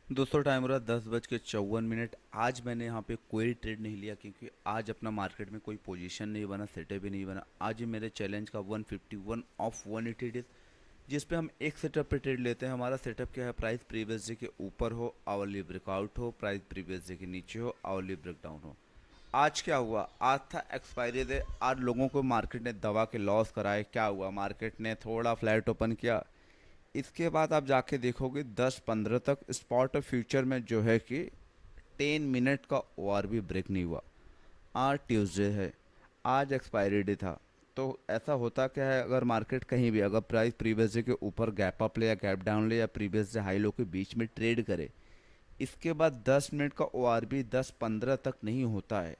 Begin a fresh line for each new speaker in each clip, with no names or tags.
दोस्तों टाइम हो रहा है 10:54। आज मैंने यहाँ पे कोई ट्रेड नहीं लिया क्योंकि आज अपना मार्केट में कोई पोजीशन नहीं बना, सेटअप भी नहीं बना। आज ये मेरे चैलेंज का 151 ऑफ 180 डेज, जिस पे हम एक सेटअप पे ट्रेड लेते हैं। हमारा सेटअप क्या है? प्राइस प्रीवियस डे के ऊपर हो, आवरली ब्रेकआउट हो, प्राइस प्रीवियस डे के नीचे हो, आवरली ब्रेकडाउन हो। आज क्या हुआ? आज था एक्सपायरी डे। आज लोगों को मार्केट ने दबा के लॉस कराए। क्या हुआ? मार्केट ने थोड़ा फ्लैट ओपन किया। इसके बाद आप जाके देखोगे 10-15 तक स्पॉट और फ्यूचर में जो है कि 10 मिनट का और भी ब्रेक नहीं हुआ। आज ट्यूसडे है, आज एक्सपायरी डे था। तो ऐसा होता क्या है, अगर मार्केट कहीं भी अगर प्राइस प्रीवियस डे के ऊपर गैप अप ले या गैप डाउन ले या प्रीवियस डे हाई लो के बीच में ट्रेड करे, इसके बाद 10 मिनट का ओ आर भी 10-15 तक नहीं होता है,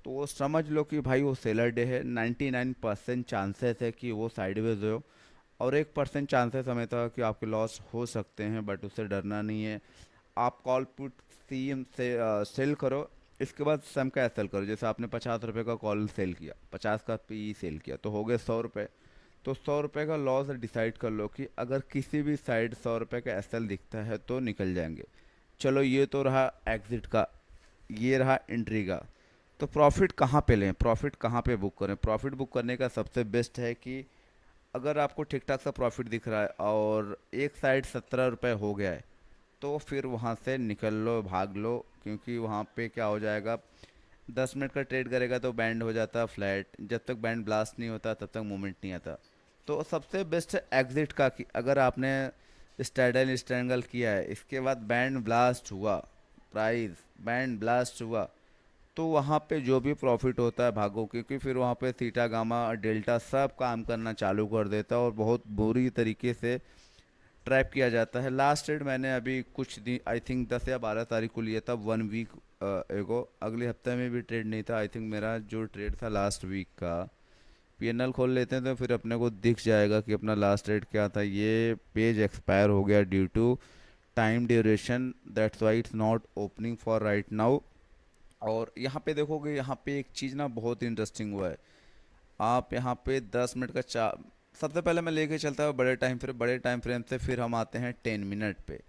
तो वो समझ लो कि भाई वो सेलर डे है। 99% चांसेस है कि वो साइडवेज हो, और 1% चांसेस हमें था कि आपके लॉस हो सकते हैं, बट उससे डरना नहीं है। आप कॉल पुट सी से सेल करो। इसके बाद सम का एस सेल करो। जैसे आपने 50 रुपये का कॉल सेल किया, 50 का पी सेल किया, तो हो गए 100 रुपये। तो 100 रुपये का लॉस डिसाइड कर लो कि अगर किसी भी साइड 100 रुपये का एस एल दिखता है तो निकल जाएंगे। चलो ये तो रहा एग्जिट का, ये रहा एंट्री का। तो प्रॉफिट कहाँ पे लें, प्रॉफिट कहाँ पे बुक करें? प्रॉफिट बुक करने का सबसे बेस्ट है कि अगर आपको ठीक ठाक सा प्रॉफिट दिख रहा है और एक साइड 17 रुपये हो गया है, तो फिर वहाँ से निकल लो, भाग लो। क्योंकि वहाँ पे क्या हो जाएगा, 10 मिनट का ट्रेड करेगा तो बैंड हो जाता है फ्लैट। जब तक बैंड ब्लास्ट नहीं होता तब तक मूवमेंट नहीं आता। तो सबसे बेस्ट है एग्जिट का, कि अगर आपने स्ट्रैडल स्ट्रैंगल किया है, इसके बाद बैंड ब्लास्ट हुआ, प्राइस बैंड ब्लास्ट हुआ, तो वहाँ पे जो भी प्रॉफिट होता है भागो। क्योंकि फिर वहाँ पे थीटा गामा और डेल्टा सब काम करना चालू कर देता है और बहुत बुरी तरीके से ट्रैप किया जाता है। लास्ट ट्रेड मैंने अभी कुछ दिन, आई थिंक 10 या 12 तारीख को लिया था, 1 वीक एगो। अगले हफ्ते में भी ट्रेड नहीं था। आई थिंक मेरा जो ट्रेड था लास्ट वीक का, पीएनएल खोल लेते हैं तो फिर अपने को दिख जाएगा कि अपना लास्ट ट्रेड क्या था। ये पेज एक्सपायर हो गया due to time duration, that's why it's not opening for right now. और यहाँ पे देखोगे, यहाँ पे एक चीज़ ना बहुत इंटरेस्टिंग हुआ है। आप यहाँ पे 10 मिनट का सबसे पहले मैं लेके चलता हूँ बड़े टाइम फ्रेम, बड़े टाइम फ्रेम से फिर हम आते हैं 10 मिनट पे।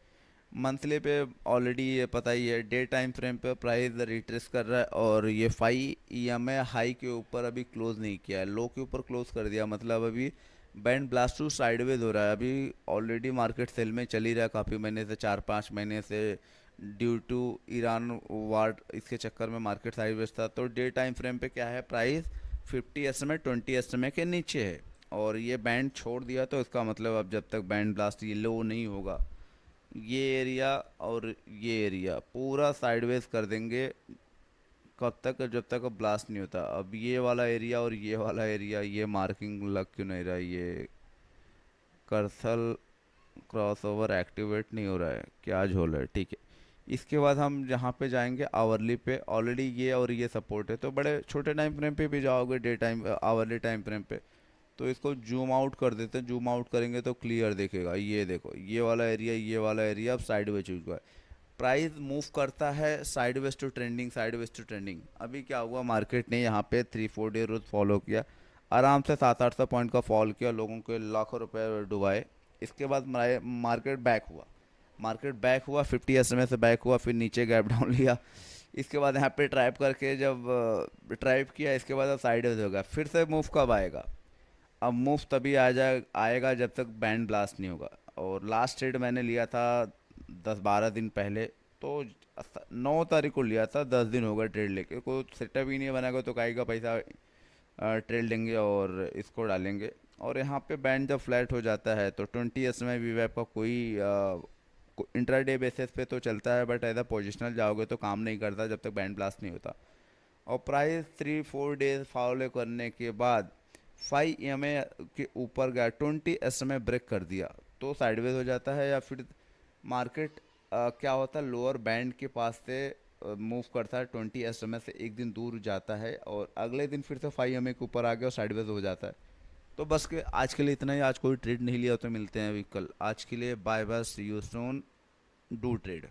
मंथली पे ऑलरेडी ये पता ही है, डे टाइम फ्रेम पे प्राइस रिट्रेस कर रहा है और ये 5 EMA हाई के ऊपर अभी क्लोज नहीं किया है, लो के ऊपर क्लोज कर दिया। मतलब अभी बैंड ब्लास्ट टू साइडवेज हो रहा है। अभी ऑलरेडी मार्केट सेल में चल ही रहा है काफ़ी महीने से, 4-5 महीने से। ड्यू टू ईरान वार, इसके चक्कर में मार्केट साइडवेज था। तो डे टाइम फ्रेम पे क्या है, प्राइस 50 SMA 20 SMA के नीचे है और ये बैंड छोड़ दिया। तो इसका मतलब अब जब तक बैंड ब्लास्ट ये लो नहीं होगा, ये एरिया और ये एरिया पूरा साइडवेज कर देंगे। कब तक? जब तक अब ब्लास्ट नहीं होता। अब ये वाला एरिया और ये वाला एरिया, ये मार्किंग लग क्यों नहीं रहा? ये कर्सल क्रॉसओवर एक्टिवेट नहीं हो रहा है, क्या झोल है? ठीक है। इसके बाद हम जहाँ पे जाएंगे आवरली पे, ऑलरेडी ये और ये सपोर्ट है। तो बड़े छोटे टाइम फ्रेम पे भी जाओगे, day time hourly time frame पे, तो इसको जूम आउट कर देते हैं। जूम आउट करेंगे तो क्लियर देखेगा। ये देखो, ये वाला एरिया, ये वाला एरिया अब साइडवेज चुका है। प्राइस मूव करता है sideways to trending, sideways to trending. अभी क्या हुआ, मार्केट ने यहाँ पे 3-4 डे रूल फॉलो किया, आराम से 700-800 पॉइंट का फॉल किया, लोगों के लाखों रुपए डुबाए। इसके बाद मार्केट बैक हुआ, मार्केट बैक हुआ 50 SMA से बैक हुआ, फिर नीचे गैप डाउन लिया। इसके बाद यहाँ पे ट्राइप करके जब ट्राइप किया, इसके बाद अब साइडवेज होगा। फिर से मूव कब आएगा? अब मूव तभी आएगा जब तक बैंड ब्लास्ट नहीं होगा। और लास्ट ट्रेड मैंने लिया था 10-12 दिन पहले। तो 9 तारीख को लिया था, 10 दिन हो गए ट्रेड लेके। कोई सेटअप ही नहीं बनाएगा तो काहे का पैसा ट्रेड लेंगे और इसको डालेंगे। और यहाँ पे बैंड जब फ्लैट हो जाता है तो 20 SMA वी वैप का कोई इंट्राडे बेसिस पे तो चलता है, बट एज अ पोजिशनल जाओगे तो काम नहीं करता जब तक बैंड ब्लास्ट नहीं होता। और प्राइस 3-4 डेज फॉलो करने के बाद 5 EMA के ऊपर गया, 20 SMA ब्रेक कर दिया, तो साइडवेज हो जाता है। या फिर मार्केट क्या होता है, लोअर बैंड के पास से मूव करता है, 20 SMA से एक दिन दूर जाता है और अगले दिन फिर से 5 EMA के ऊपर आ गया और साइडवेज हो जाता है। तो बस के आज के लिए इतना ही। आज कोई ट्रेड नहीं लिया, तो मिलते हैं अभी कल। आज के लिए bye bye, see you soon, do trade.